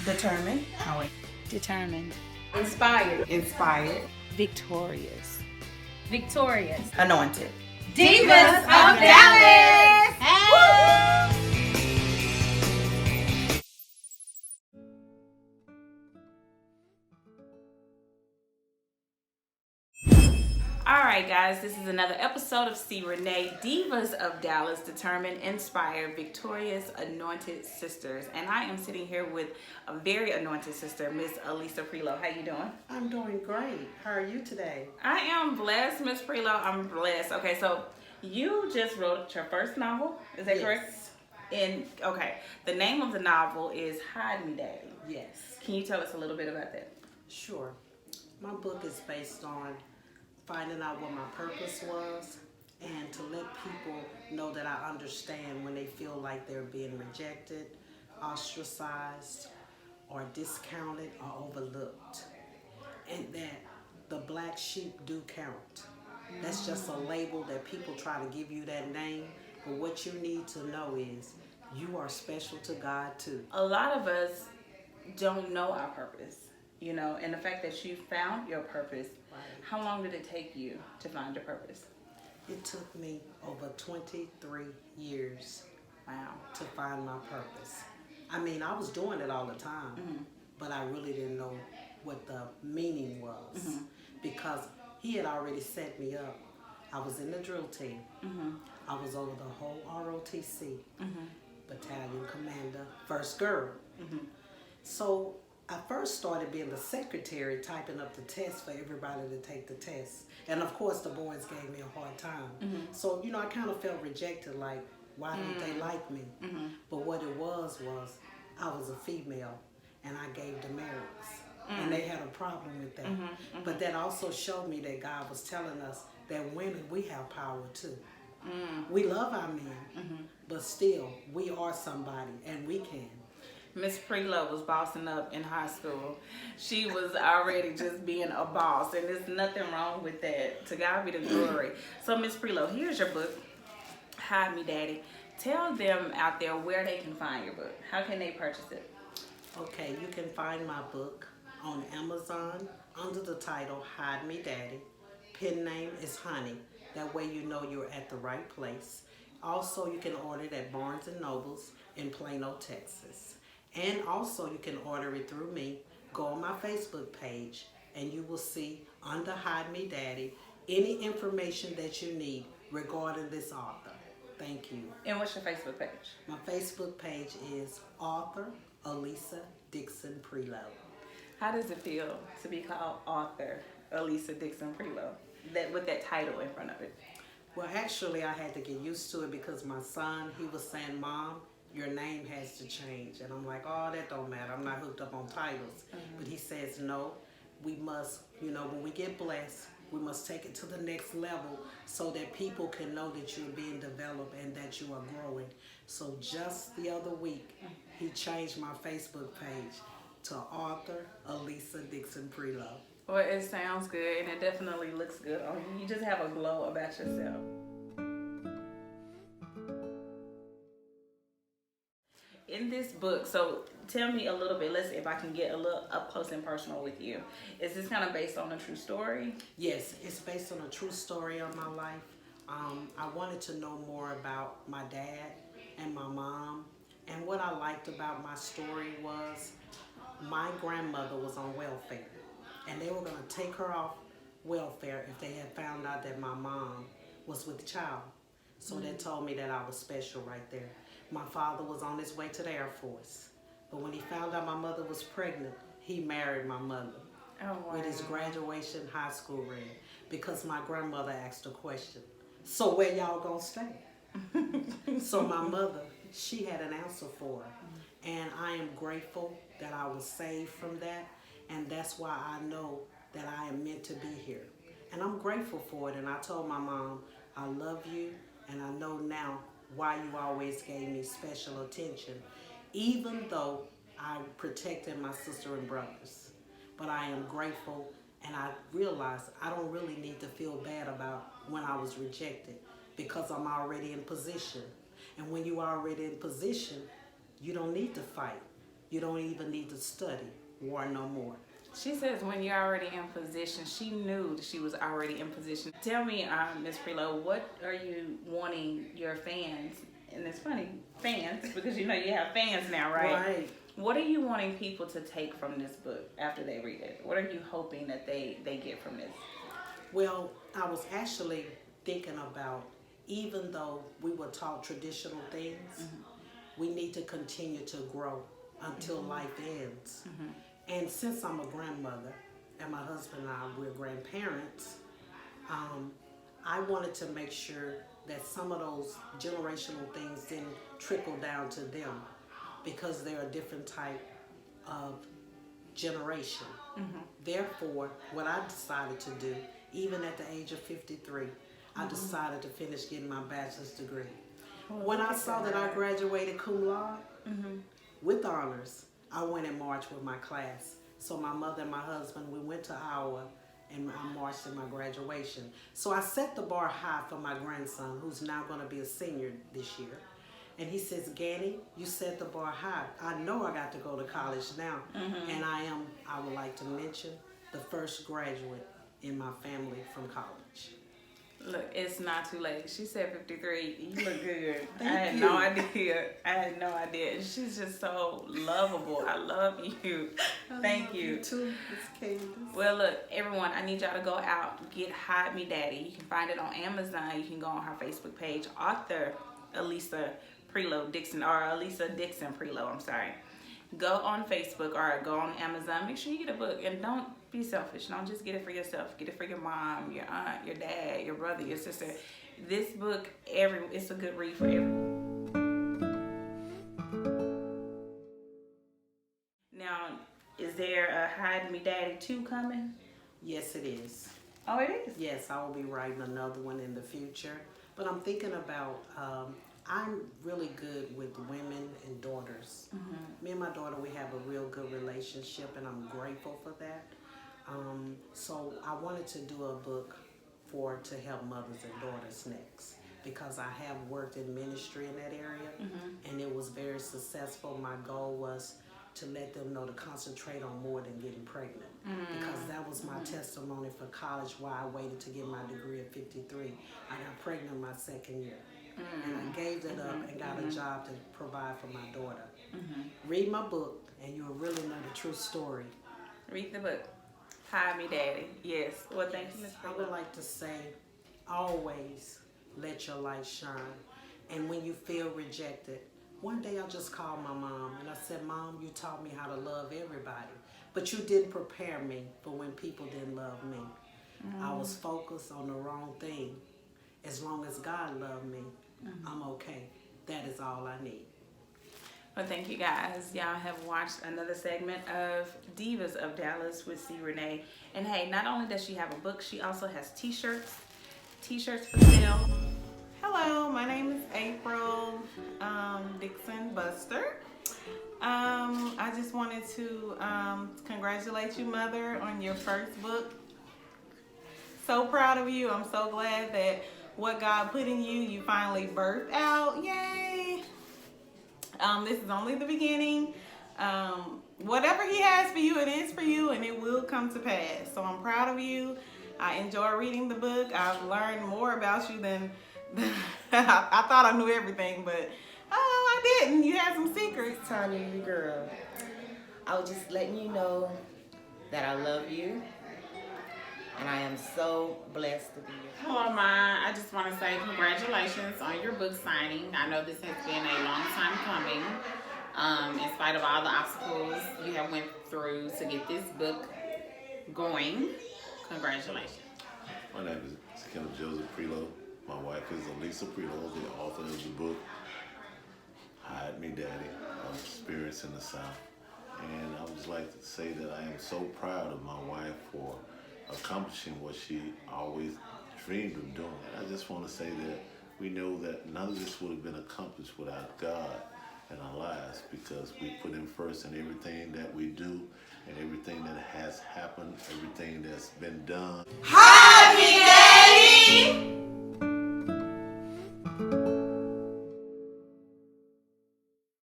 Determined. Oh, wait. Determined. Inspired. Inspired. Victorious. Victorious. Anointed. Divas of Dallas! Alright guys, this is another episode of C. Renee, Divas of Dallas, Determined, Inspired, Victorious, Anointed Sisters. And I am sitting here with a very anointed sister, Miss Alisa Prelow. How you doing? I'm doing great. How are you today? I am blessed, Miss Prelow. I'm blessed. Okay, so you just wrote your first novel, is that correct? Okay, the name of the novel is Hide Me Daddy. Yes. Can you tell us a little bit about that? Sure. My book is based on finding out what my purpose was and to let people know that I understand when they feel like they're being rejected, ostracized, or discounted or overlooked. And that the black sheep do count. That's just a label that people try to give you that name, but what you need to know is you are special to God too. A lot of us don't know our purpose, you know, and the fact that you found your purpose. Right. How long did it take you to find your purpose? It took me over 23 years Wow. to find my purpose. I mean, I was doing it all the time, but I really didn't know what the meaning was because he had already set me up. I was in the drill team. I was over the whole ROTC, battalion commander, first girl. So I first started being the secretary, typing up the tests for everybody to take the test. And of course the boys gave me a hard time. So, you know, I kind of felt rejected, like, why don't they like me? But what it was I was a female and I gave demerits. And they had a problem with that. But that also showed me that God was telling us that women, we have power too. We love our men, but still, we are somebody and we can. Miss Prelow was bossing up in high school. She was already just being a boss, and there's nothing wrong with that. To God be the glory. So, Miss Prelow, here's your book, Hide Me Daddy. Tell them out there where they can find your book. How can they purchase it? Okay, you can find my book on Amazon under the title Hide Me Daddy. Pen name is Honey. That way you know you're at the right place. Also, you can order it at Barnes & Nobles in Plano, Texas. And also you can order it through me. Go on my Facebook page and you will see under Hide Me Daddy any information that you need regarding this author. Thank you. And what's your Facebook page? My Facebook page is author Alisa Dixon-Prelow. How does it feel to be called author Alisa Dixon-Prelow, that with that title in front of it? Well, actually, I had to get used to it because my son, he was saying, Mom, your name has to change. And I'm like, oh, that don't matter. I'm not hooked up on titles. But he says, no, we must, you know, when we get blessed, we must take it to the next level so that people can know that you're being developed and that you are growing. So just the other week, he changed my Facebook page to author Alisa Dixon-Prelow. Well, it sounds good, and it definitely looks good on you. You just have a glow about yourself. In this book, so tell me a little bit, let's see if I can get a little up close and personal with you. Is this kind of based on a true story? Yes, it's based on a true story of my life. I wanted to know more about my dad and my mom. And what I liked about my story was my grandmother was on welfare. And they were going to take her off welfare if they had found out that my mom was with child. So they told me that I was special right there. My father was on his way to the Air Force. But when he found out my mother was pregnant, he married my mother with his graduation high school ring because my grandmother asked a question. So where y'all gonna stay? So my mother, she had an answer for her. And I am grateful that I was saved from that. And that's why I know that I am meant to be here. And I'm grateful for it. And I told my mom, I love you. And I know now why you always gave me special attention, even though I protected my sister and brothers. But I am grateful, and I realized I don't really need to feel bad about when I was rejected because I'm already in position. And when you're already in position, you don't need to fight. You don't even need to study. War no more. She says when you're already in position, she knew that she was already in position. Tell me, Ms. Prelow, what are you wanting your fans, and it's funny, fans, because you know you have fans now, right? Right. What are you wanting people to take from this book after they read it? What are you hoping that they get from this? Well, I was actually thinking about, even though we were taught traditional things, we need to continue to grow until life ends. And since I'm a grandmother, and my husband and I, we're grandparents, I wanted to make sure that some of those generational things didn't trickle down to them, because they're a different type of generation. Therefore, what I decided to do, even at the age of 53, I decided to finish getting my bachelor's degree. When I saw that I graduated cum laude with honors, I went and marched with my class. So my mother and my husband, we went to Iowa and I marched in my graduation. So I set the bar high for my grandson, who's now going to be a senior this year. And he says, Ganny, you set the bar high. I know I got to go to college now. And I would like to mention, the first graduate in my family from college. Look, it's not too late. She said 53. You look good. I Thank had you. no idea. I had no idea. And she's just so lovable. I love you. Thank you. You too, Miss Candace. Well, look, everyone, I need y'all to go out, get Hide Me Daddy. You can find it on Amazon. You can go on her Facebook page, author Alisa Dixon-Prelow, I'm sorry. Go on Facebook or go on Amazon. Make sure you get a book, and don't be selfish. Don't just get it for yourself. Get it for your mom, your aunt, your dad, your brother, your sister. This book, it's a good read for everyone. Now, is there a Hide Me Daddy 2 coming? Yes, it is. Oh, it is? Yes, I will be writing another one in the future. But I'm thinking about, I'm really good with women and daughters. Me and my daughter, we have a real good relationship, and I'm grateful for that. So I wanted to do a book to help mothers and daughters next, because I have worked in ministry in that area, and it was very successful. My goal was to let them know to concentrate on more than getting pregnant, because that was my testimony for college, why I waited to get my degree at 53. I got pregnant my second year, and I gave that up and got a job to provide for my daughter. Read my book, and you'll really know the true story. Read the book. Hide Me Daddy. Yes. Well, thank you, Ms. I would like to say, always let your light shine. And when you feel rejected, one day I just called my mom and I said, Mom, you taught me how to love everybody, but you didn't prepare me for when people didn't love me. I was focused on the wrong thing. As long as God loved me, I'm okay. That is all I need. Well, thank you guys. Y'all have watched another segment of Divas of Dallas with C. Renee. And hey, not only does she have a book, she also has t-shirts for sale. Hello, my name is April Dixon-Buster. I just wanted to congratulate you, Mother, on your first book. So proud of you. I'm so glad that what God put in you, you finally birthed out. Yay! This is only the beginning. Whatever he has for you, it is for you, and it will come to pass. So I'm proud of you. I enjoy reading the book. I've learned more about you than I thought I knew everything, but I didn't. You had some secrets. Tanya, you girl. I was just letting you know that I love you, and I am so blessed to be here. Hello, Ma. I just want to say congratulations on your book signing. I know this has been a long time coming. In spite of all the obstacles you have went through to get this book going, congratulations. My name is Candace Renee. My wife is Alisa Prelow, the author of the book Hide Me Daddy, Spirits in the South. And I would just like to say that I am so proud of my wife for accomplishing what she always dreamed of doing. I just want to say that we know that none of this would have been accomplished without God in our lives, because we put him first in everything that we do and everything that has happened, everything that's been done. Hide me, Daddy!